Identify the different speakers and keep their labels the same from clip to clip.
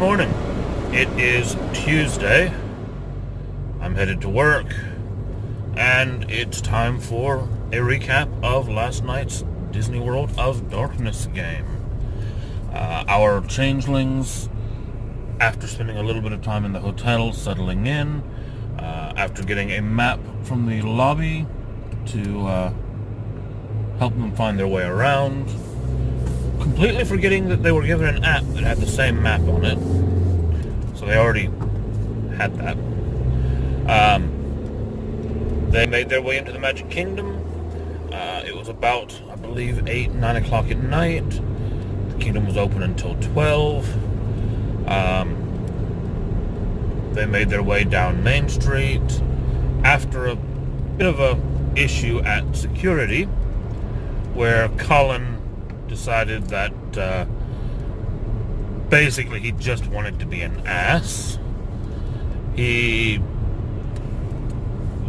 Speaker 1: morning. It is Tuesday. I'm headed to work, and it's time for a recap of last night's Disneyworld of Darkness game. Our changelings, after spending a little bit of time in the hotel settling in, after getting a map from the lobby to help them find their way around, completely forgetting that they were given an app that had the same map on it. So they already had that. They made their way into the Magic Kingdom. It was about, I believe, 8, 9 o'clock at night. The kingdom was open until 12. They made their way down Main Street. After a bit of a issue at security, where Colin decided that basically he just wanted to be an ass. He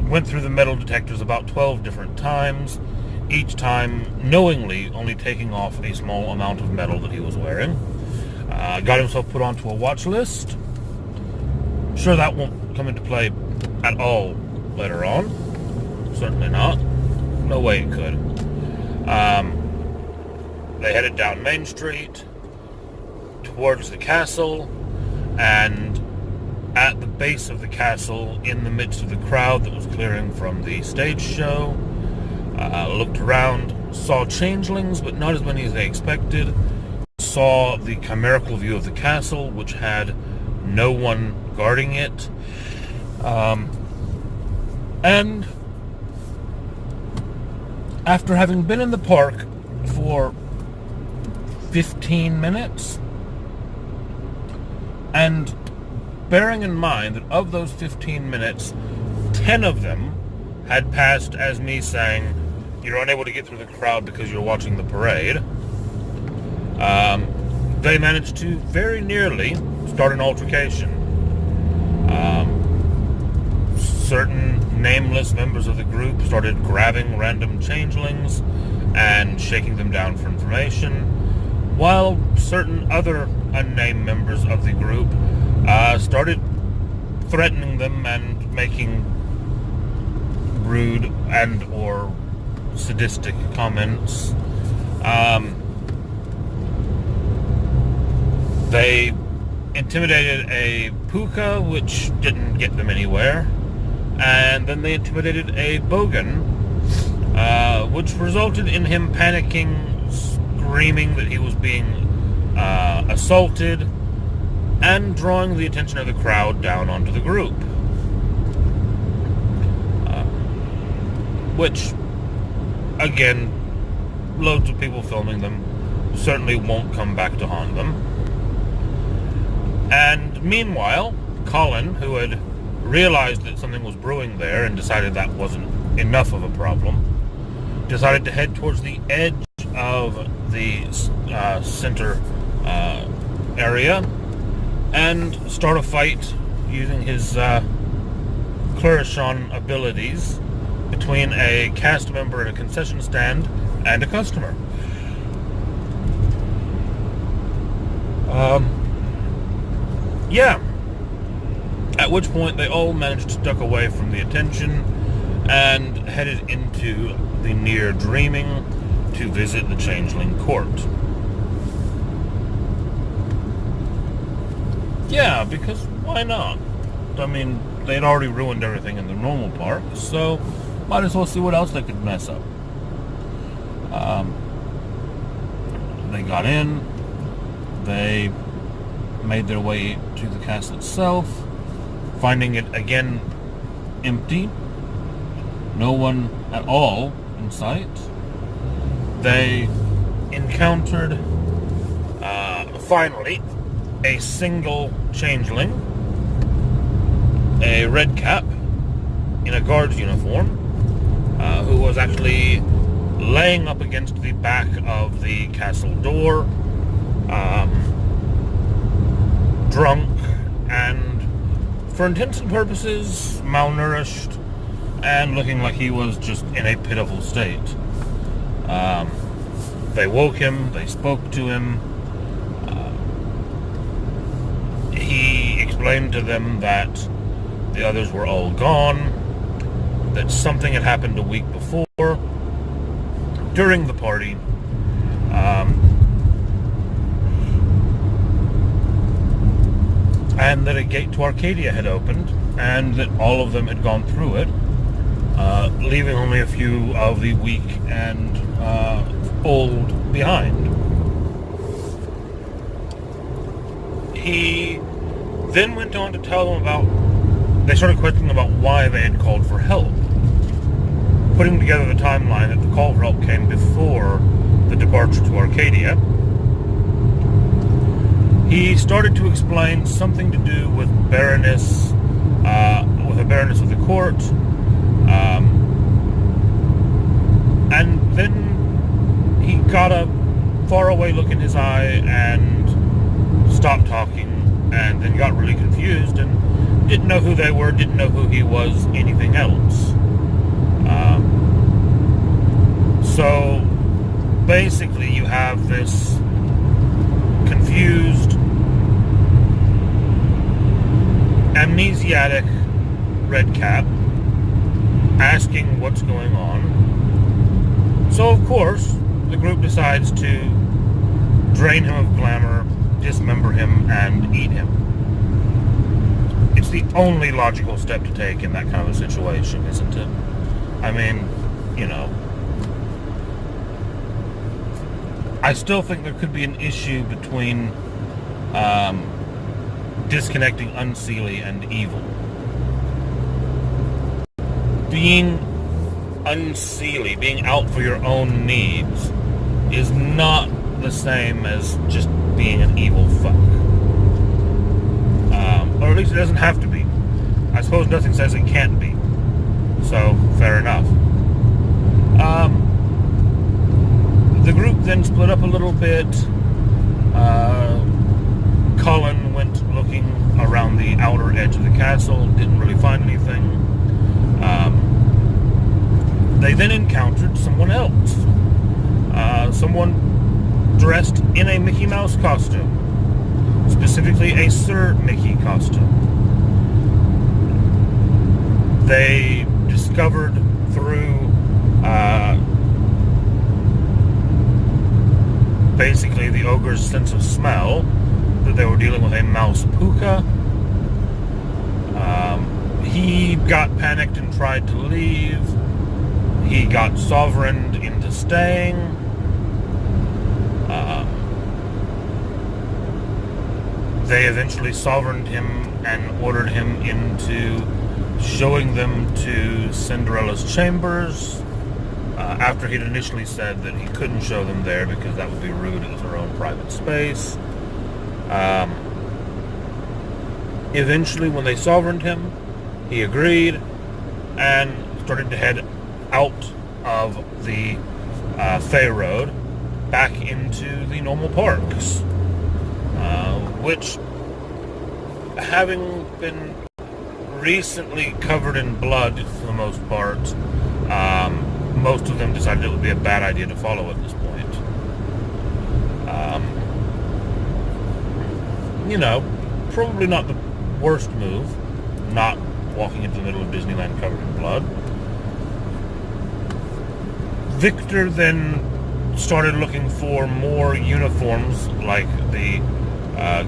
Speaker 1: went through the metal detectors about 12 different times, each time knowingly only taking off a small amount of metal that he was wearing. Got himself put onto a watch list. Sure, that won't come into play at all later on. Certainly not. No way it could. They headed down Main Street towards the castle, and at the base of the castle, in the midst of the crowd that was clearing from the stage show, looked around, saw changelings, but not as many as they expected, saw the chimerical view of the castle, which had no one guarding it, and after having been in the park for 15 minutes, and bearing in mind that of those 15 minutes, 10 of them had passed as me saying, you're unable to get through the crowd because you're watching the parade, they managed to very nearly start an altercation. Certain nameless members of the group started grabbing random changelings and shaking them down for information, while certain other unnamed members of the group started threatening them and making rude and or sadistic comments. They intimidated a puka, which didn't get them anywhere, and then they intimidated a bogan, which resulted in him panicking, screaming that he was being assaulted, and drawing the attention of the crowd down onto the group. Which, again, loads of people filming them certainly won't come back to haunt them. And meanwhile, Colin, who had realized that something was brewing there and decided that wasn't enough of a problem, decided to head towards the edge of the center area and start a fight using his Clarichon abilities between a cast member at a concession stand and a customer. At which point they all managed to duck away from the attention and headed into the near Dreaming to visit the Changeling Court. Yeah, because why not? I mean, they'd already ruined everything in the normal park, so might as well see what else they could mess up. They got in, they made their way to the castle itself, finding it again empty, no one at all in sight. They encountered, finally, a single changeling, a red cap in a guard's uniform, who was actually laying up against the back of the castle door, drunk and, for intents and purposes, malnourished, and looking like he was just in a pitiful state. They woke him, they spoke to him. explained to them that the others were all gone, that something had happened a week before during the party, and that a gate to Arcadia had opened, and that all of them had gone through it, leaving only a few of the weak and old behind. He then went on to tell them they started questioning about why they had called for help, putting together the timeline that the call for help came before the departure to Arcadia. He started to explain something to do with a baroness of the court, and then he got a faraway look in his eye and stopped talking, and then got really confused and didn't know who they were, didn't know who he was, anything else. So basically you have this confused, amnesiac redcap asking what's going on. So of course the group decides to drain him of glamour, dismember him, and eat him. It's the only logical step to take in that kind of a situation, isn't it? I mean, you know, I still think there could be an issue between disconnecting unseelie and evil. Being unseelie, being out for your own needs, is not the same as just being an evil fuck. Or at least it doesn't have to be. I suppose nothing says it can't be. So, fair enough. The group then split up a little bit. Colin went looking around the outer edge of the castle, didn't really find anything. They then encountered someone else. Someone dressed in a Mickey Mouse costume. Specifically a Sir Mickey costume. They discovered through basically the ogre's sense of smell that they were dealing with a mouse puka. He got panicked and tried to leave. He got sovereigned into staying. They eventually sovereigned him and ordered him into showing them to Cinderella's chambers, after he'd initially said that he couldn't show them there because that would be rude, it was her own private space. Eventually, when they sovereigned him, he agreed and started to head out of the Fey Road back into the normal parks, which, having been recently covered in blood for the most part, most of them decided it would be a bad idea to follow at this point. You know, probably not the worst move, not walking into the middle of Disneyland covered in blood. Victor then started looking for more uniforms like the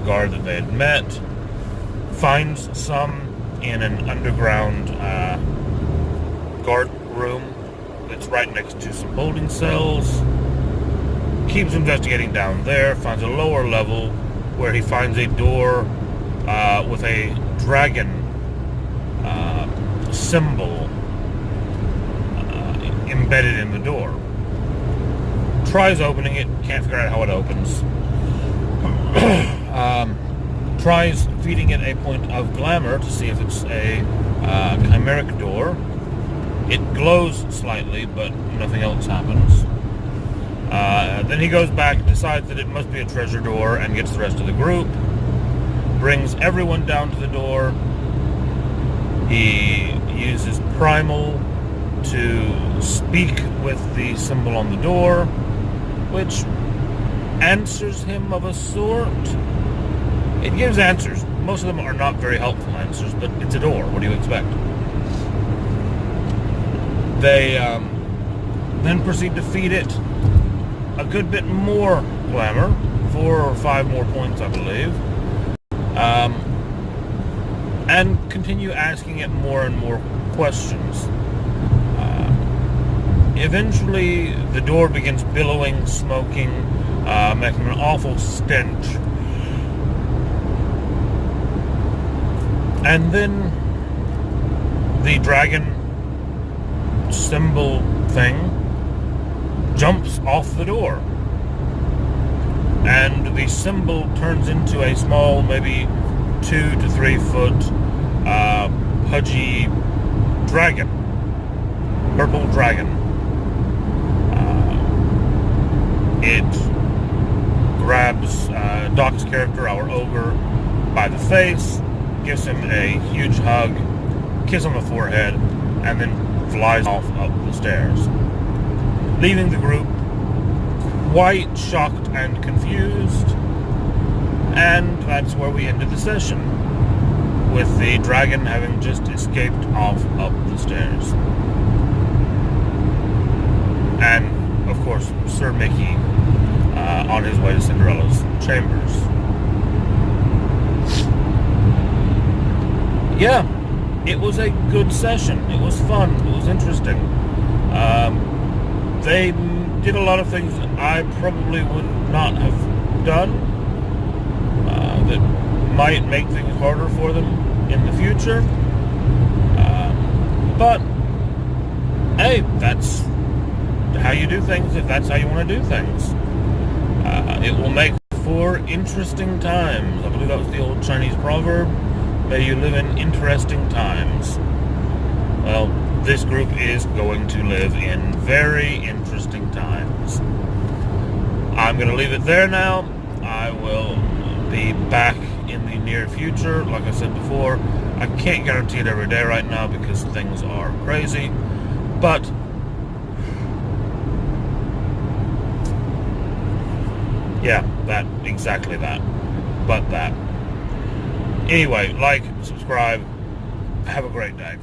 Speaker 1: guard that they had met, finds some in an underground guard room that's right next to some holding cells, keeps investigating down there, finds a lower level where he finds a door with a dragon symbol embedded in the door. Tries opening it, can't figure out how it opens. Tries feeding it a point of glamour to see if it's a chimeric door. It glows slightly, but nothing else happens. Then he goes back, decides that it must be a treasure door, and gets the rest of the group. Brings everyone down to the door. He uses Primal to speak with the symbol on the door, which answers him of a sort. It gives answers. most of them are not very helpful answers, but it's a door. What do you expect? They then proceed to feed it a good bit more glamour, 4 or 5 more points, I believe, and continue asking it more and more questions. Eventually, the door begins billowing, smoking, making an awful stench. And then the dragon symbol thing jumps off the door. And the symbol turns into a small, maybe 2 to 3 foot, pudgy dragon. Purple dragon. It grabs Doc's character, our ogre, by the face, gives him a huge hug, kiss on the forehead, and then flies off up the stairs, leaving the group quite shocked and confused. And that's where we ended the session, with the dragon having just escaped off up the stairs. And of course, Sir Mickey on his way to Cinderella's chambers. Yeah, it was a good session. It was fun. It was interesting. They did a lot of things I probably would not have done that might make things harder for them in the future. But, hey, that's how you do things if that's how you want to do things. It will make for interesting times. I believe that was the old Chinese proverb. May you live in interesting times. Well, this group is going to live in very interesting times. I'm going to leave it there now. I will be back in the near future. Like I said before, I can't guarantee it every day right now because things are crazy. But yeah, exactly that. But that. Anyway, like, subscribe. Have a great day.